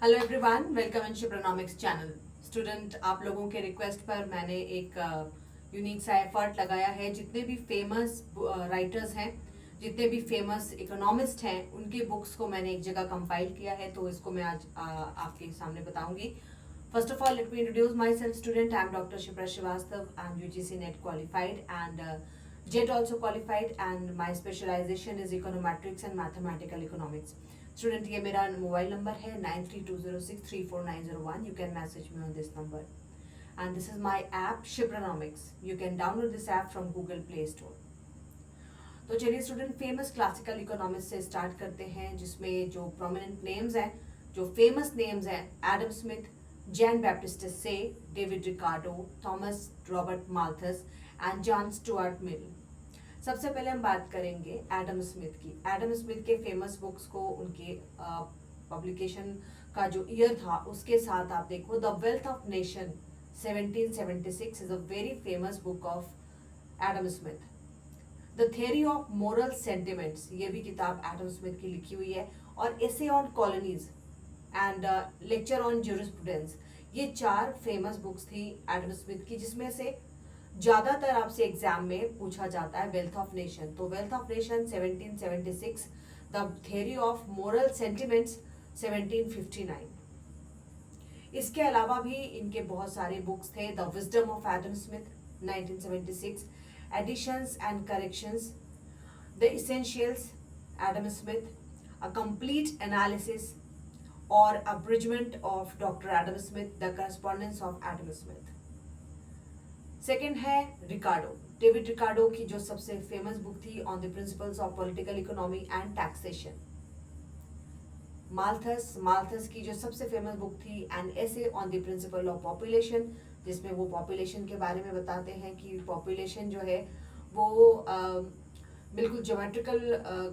Hello everyone, welcome in Shipronomics channel. Student, आप लोगों के रिक्वेस्ट पर मैंने एक यूनिक सा एफर्ट लगाया है। जितने भी फेमस राइटर्स हैं, जितने भी फेमस इकोनॉमिस्ट हैं, उनकी बुक्स को मैंने एक जगह कंपाइल किया है, तो इसको मैं आज आपके सामने बताऊंगी। First of all, let me introduce myself. Student, I am doctor Shipra Srivastava. I am UGC NET qualified and JET also qualified, and my specialization is econometrics and mathematical economics. Student, ये मेरा मोबाइल नंबर है 9320634901. You can message me on this number and this is my app Shipronomics. You can download this app from Google Play Store. तो चलिए student, famous classical economics से start करते हैं, जिसमें जो प्रोमिनेंट नेम्स हैं, जो फेमस नेम्स हैं, Adam Smith, Jean Baptiste Say, David Ricardo, Thomas Robert Malthus and John Stuart Mill. सबसे पहले हम बात करेंगे एडम स्मिथ की. एडम स्मिथ के फेमस बुक्स को उनके पब्लिकेशन का जो ईयर था उसके साथ आप देखो. The wealth of nation 1776 is a very famous book of Adam Smith. The theory of moral sentiments, ये भी किताब एडम स्मिथ की लिखी हुई है. और essay on colonies and lecture on jurisprudence, ये 4 फेमस बुक्स थी एडम स्मिथ की, जिसमें से ज्यादातर आपसे एग्जाम में पूछा जाता है वेल्थ ऑफ नेशन. तो wealth of nation 1776, the theory of moral sentiments 1759. इसके अलावा भी इनके बहुत सारे बुक्स थे. The wisdom of Adam Smith 1976, editions and corrections, the essentials Adam Smith, a complete analysis और abridgement of doctor Adam Smith, the correspondence of Adam Smith. Second है Ricardo. David Ricardo की जो सबसे फेमस बुक थी on the principles of political economy and taxation. Malthus की जो सबसे famous book थी N essay on the principle of population, जिसमें वो पॉपुलेशन के बारे में बताते हैं कि पॉपुलेशन जो है वो बिल्कुल ज्योमेट्रिकल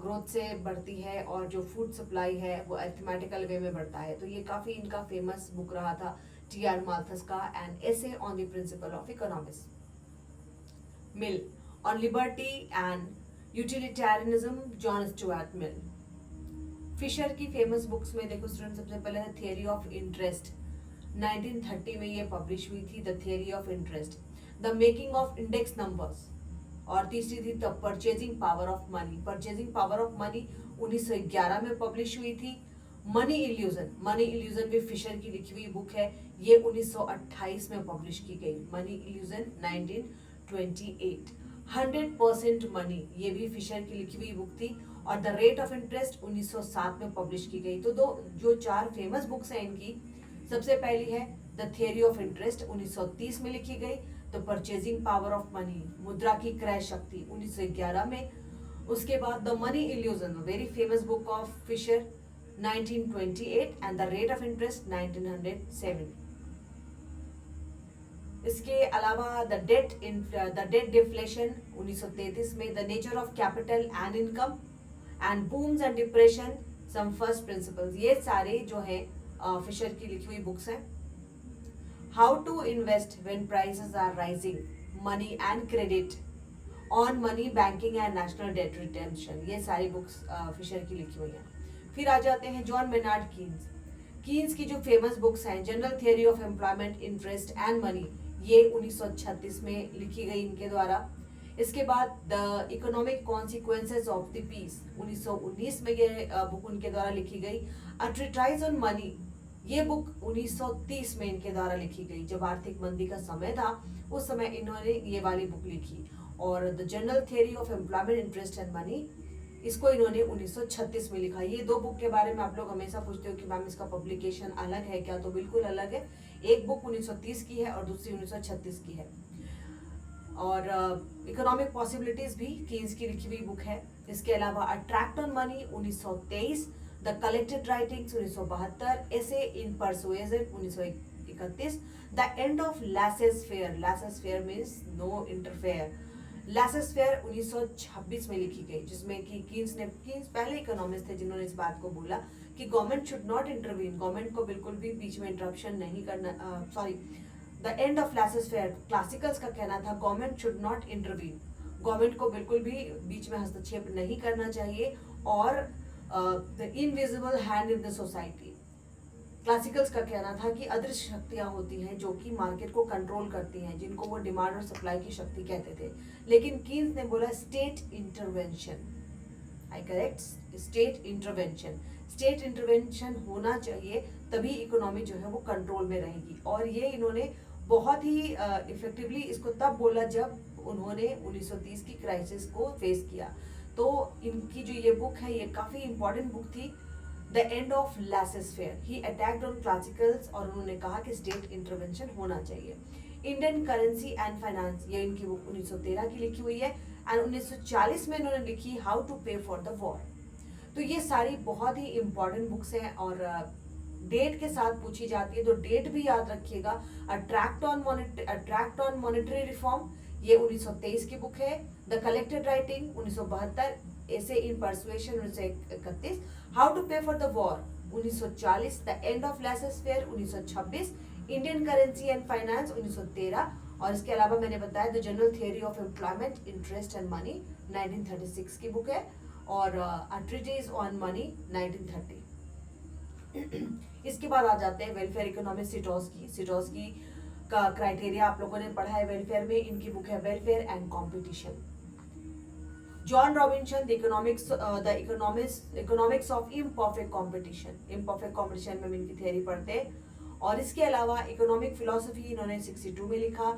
ग्रोथ से बढ़ती है और जो फूड सप्लाई है वो अरिथमेटिकल वे में बढ़ता है. तो ये काफी इनका फेमस बुक रहा था T.R. माल्थस का, an essay on the principle of economics. Mill on liberty and utilitarianism, John Stuart Mill. Fisher की फेमस बुक्स में देखो स्टूडेंट, सबसे पहले है थियरी ऑफ इंटरेस्ट. 1930 में ये पब्लिश हुई थी, the theory of interest. The making of index numbers. और तीसरी थी the purchasing power of money. Purchasing power of money 1911 में पब्लिश हुई थी. मनी इल्यूजन भी फिशर की लिखी हुई बुक है. ये 1928 में पब्लिश की गई. Money illusion 1928. 100% मनी, ये भी फिशर की लिखी हुई बुक थी. और द रेट ऑफ इंटरेस्ट 1907 में पब्लिश की गई. तो जो 4 फेमस बुक्स हैं इनकी, सबसे पहली है द थियरी ऑफ इंटरेस्ट 1930 में लिखी गई. The purchasing power of money, मुद्रा की क्रय शक्ति 1911 में. उसके बाद the money illusion, very famous book of Fisher 1928, and the rate of interest 1907. इसके अलावा द डेट डिफ्लेशन 1933 में. The nature of capital and income and booms and depression, some first principles, ये सारे जो है फिशर की लिखी हुई बुक्स हैं. How to invest when prices are rising, money and credit, on money, banking and national debt retention, ये सारी बुक्स फिशर की लिखी हुई हैं. फिर आ जाते हैं जॉन मेनार्ड कीन्स की जो फेमस बुक्स हैं. General theory of employment, interest and money, ये 1936 में लिखी गई इनके द्वारा. इसके बाद the economic consequences of the peace 1919 में ये बुक उनके द्वारा लिखी गई. अ ट्रीटाइज ऑन मनी, ये बुक 1930 में इनके द्वारा लिखी गई. जब आर्थिक मंदी का समय था उस समय इन्होंने ये वाली बुक लिखी. और the general theory of employment, interest and money, इसको इन्होंने 1936 में लिखा. ये 2 बुक के बारे में आप लोग हमेशा पूछते हो कि मैम इसका पब्लिकेशन अलग है क्या, तो बिल्कुल अलग है. एक बुक 1930 की है और दूसरी 1936 की है. और इकोनॉमिक पॉसिबिलिटीज भी कीन्स की लिखी हुई बुक है. इसके अलावा a tract on money 1923, the collected writings 1972, essay in persuasion 1931, the end of laissez faire means no interfere. Laissez faire 1926 में लिखी गई, जिसमें कि कीन्स पहले इकोनॉमिस्ट थे जिन्होंने इस बात को बोला कि government should not intervene, government को बिल्कुल भी बीच में इंटरप्शन नहीं करना. The end of laissez fair, classicals का कहना था government should not intervene, government को बिल्कुल भी बीच में हस्तक्षेप नहीं करना चाहिए. और the invisible hand in the society, classicals का कहना था कि अदृश्य शक्तियां होती हैं जो कि मार्केट को कंट्रोल करती हैं, जिनको वो डिमांड और सप्लाई की शक्ति कहते थे। लेकिन कीन्स ने बोला स्टेट इंटरवेंशन, आई correct, state intervention, state intervention होना चाहिए, तभी इकोनॉमी जो है वो कंट्रोल में रहेगी। और ये इन्होंने बहुत ही इफेक्टिवली इसको तब बोला जब उन्होंने 1930 की क्राइसिस को फेस किया। तो इनकी जो ये बुक है ये काफी इंपॉर्टेंट बुक थी, the end of laissez faire. He attacked on classicals और उन्होंने कहा कि स्टेट इंटरवेंशन होना चाहिए। इंडियन करेंसी एंड फाइनेंस, ये इनकी बुक 1913 की लिखी हुई है। एंड 1940 में इन्होंने लिखी how to pay for the war. तो ये सारी बहुत ही इंपॉर्टेंट बुक्स हैं और डेट के साथ पूछी जाती है, तो डेट भी याद रखिएगा। अट्रैक्ट ऑन मॉनेटरी रिफॉर्म, ये 1923 की बुक है। The collected writing 1972, essay in persuasion 1931, how to pay for the war 1940, the end of laissez faire 1926, Indian currency and finance 1913, और इसके अलावा मैंने बताया the general theory of employment, interest and money 1936 की book है, और अ ट्रीटीज ऑन मनी 1930। इसके बाद आ जाते हैं वेलफेयर इकोनॉमिक्स सिटोस्की का क्राइटेरिया आप लोगों ने पढ़ा है वेलफेयर में। इनकी बुक है welfare and competition. John Robinson the economics of imperfect competition में इनकी थियरी पढ़ते हैं। और इसके अलावा इकोनॉमिक फिलोसफी इन्होंने 62 में लिखा,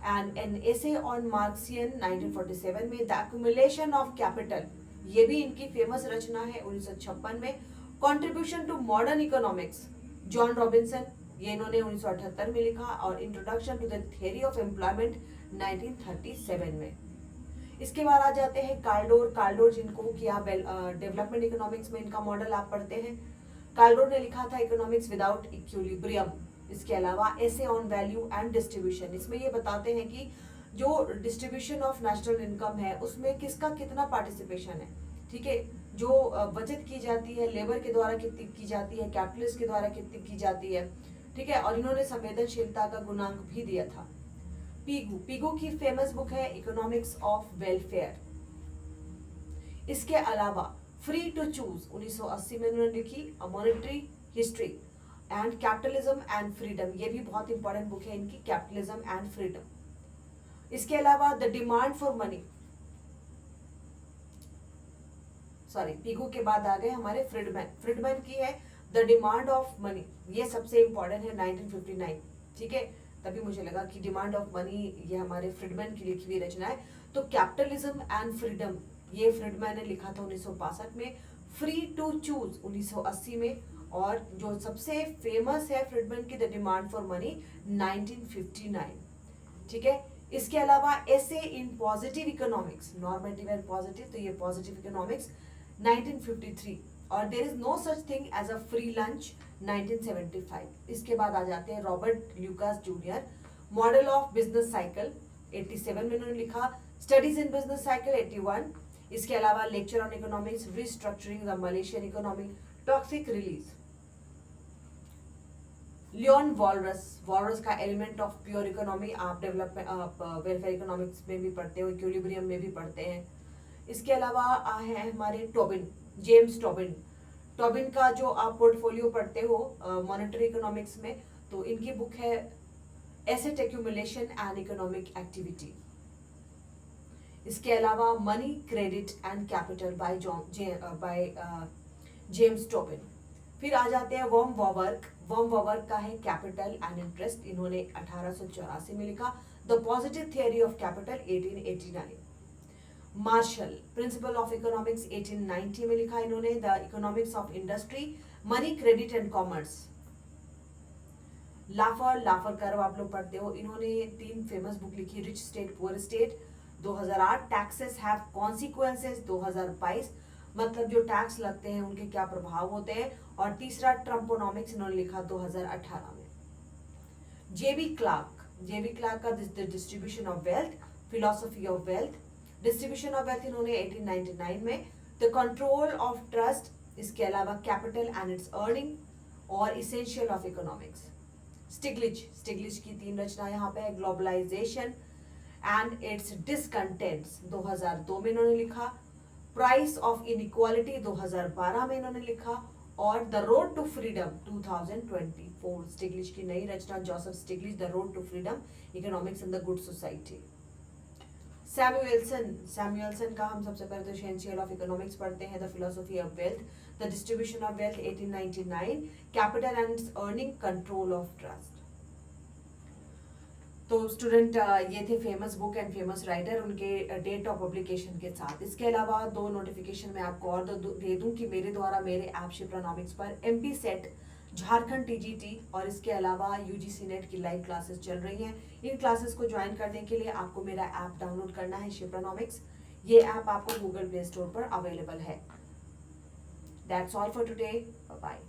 and N essay on Marxian 1947 में। द एक्युमुलेशन ऑफ कैपिटल, ये भी इनकी फेमस रचना है 1956 में। Contribution to modern economics Joan Robinson, ये इन्होंने 1978 में लिखा, और introduction to the theory of employment 1937 में। इसके बाद आ जाते हैं कार्लडोर जिनको कि आप डेवलपमेंट इकोनॉमिक्स में इनका मॉडल आप पढ़ते हैं। कार्लडोर ने लिखा था इकोनॉमिक्स विदाउट इक्विलिब्रियम। इसके अलावा essay on value and distribution, इसमें ये बताते हैं कि जो डिस्ट्रीब्यूशन ऑफ नेशनल इनकम है उसमें किसका कितना पार्टिसिपेशन है, ठीक है। जो बचत की जाती है लेबर के द्वारा कितनी की जाती है, कैपिटलिस्ट के द्वारा कितनी की जाती है, ठीक है। और इन्होंने संवेदनशीलता का गुणांक भी दिया था। पीगू की फेमस बुक है इकोनॉमिक्स ऑफ वेलफेयर। इसके अलावा फ्री टू चूज 1980 में उन्होंने लिखी, a monetary history and capitalism and freedom, ये भी बहुत इंपॉर्टेंट बुक है इनकी, कैपिटलिज्म एंड फ्रीडम। इसके अलावा the demand for money, Pigou के बाद आ गए हमारे फ्रीडमैन की है द डिमांड ऑफ मनी, ये सबसे इंपॉर्टेंट है 1959, ठीक है। तभी मुझे लगा कि डिमांड ऑफ मनी ये हमारे फ्रीडमैन की लिखी हुई रचना है। तो कैपिटलिज्म एंड फ्रीडम ये फ्रीडमैन ने लिखा था 1962 में। फ्री टू चूज 1980 में, और जो सबसे फेमस है फ्रीडमैन की द डिमांड फॉर मनी 1959, ठीक है। इसके अलावा essays in positive economics, normative and positive, तो ये पॉजिटिव इकोनॉमिक्स 1953, और there is no such thing as a free lunch 1975। इसके बाद आ जाते हैं Robert Lucas junior, model of business cycle 87 में उन्होंने लिखा, स्टडीज इन बिजनेस साइकिल 81। इसके अलावा lecture on economics, restructuring the Malaysian economy, toxic release. Leon Walras का एलिमेंट ऑफ प्योर इकोनॉमी आप डेवलपमेंट वेलफेयर इकोनॉमिक्स में भी पढ़ते हो, इक्विलिब्रियम में भी पढ़ते हैं। इसके अलावा है हमारे जेम्स टोबिन का जो आप पोर्टफोलियो पढ़ते हो मॉनेटरी इकोनॉमिक्स में, तो इनकी बुक है asset accumulation and economic activity. इसके अलावा money, credit and capital by James Tobin. फिर आ जाते हैं वर्म वॉवर्क का है कैपिटल एंड इंटरेस्ट, इन्होंने 1884 में लिखा, the positive theory of capital 1889। Marshall, principle of economics 1890 में लिखा इन्होंने, the economics of industry, money, credit and commerce. Laffer curve आप लोग पढ़ते हो, इन्होंने 3 फेमस बुक लिखी, rich state poor state 2008, taxes have consequences 2022, मतलब जो टैक्स लगते हैं उनके क्या प्रभाव होते हैं, और तीसरा ट्रम्पोनॉमिक्स इन्होंने लिखा 2018 में। जेबी क्लार्क का distribution of wealth, philosophy of wealth, distribution of wealth इन्होंने 1899 में, द कंट्रोल ऑफ ट्रस्ट, इसके अलावा कैपिटल एंड इट्स अर्निंग, और इसेंशियल ऑफ इकोनॉमिक्स। स्टिग्लिच की 3 रचना यहाँ पे है, ग्लोबलाइजेशन एंड इट्स डिसकंटेंट्स 2002 में इन्होंने लिखा, प्राइस ऑफ इनइक्वालिटी 2012 में इन्होंने लिखा, और the road to freedom 2024, Stiglitz की नई रचना, Joseph Stiglitz, the road to freedom, economics in the good society. Samuelson का हम सबसे पहले तो एसेंशियल ऑफ इकोनॉमिक्स पढ़ते हैं, the philosophy of wealth, the distribution of wealth 1899, capital and earning, control of trust. तो स्टूडेंट ये थे famous book and famous writer, उनके डेट ऑफ पब्लिकेशन के साथ। इसके अलावा 2 नोटिफिकेशन मैं आपको और दे दूं कि मेरे द्वारा मेरे ऐप शिप्रानॉमिक्स पर एमपी सेट, झारखंड टीजीटी और इसके अलावा यूजीसी नेट की लाइव क्लासेस चल रही हैं। इन क्लासेस को ज्वाइन करने के लिए आपको मेरा ऐप डाउनलोड करना है, शिप्रानॉमिक्स। ये ऐप आपको गूगल प्ले स्टोर पर अवेलेबल है। That's all for today, bye bye.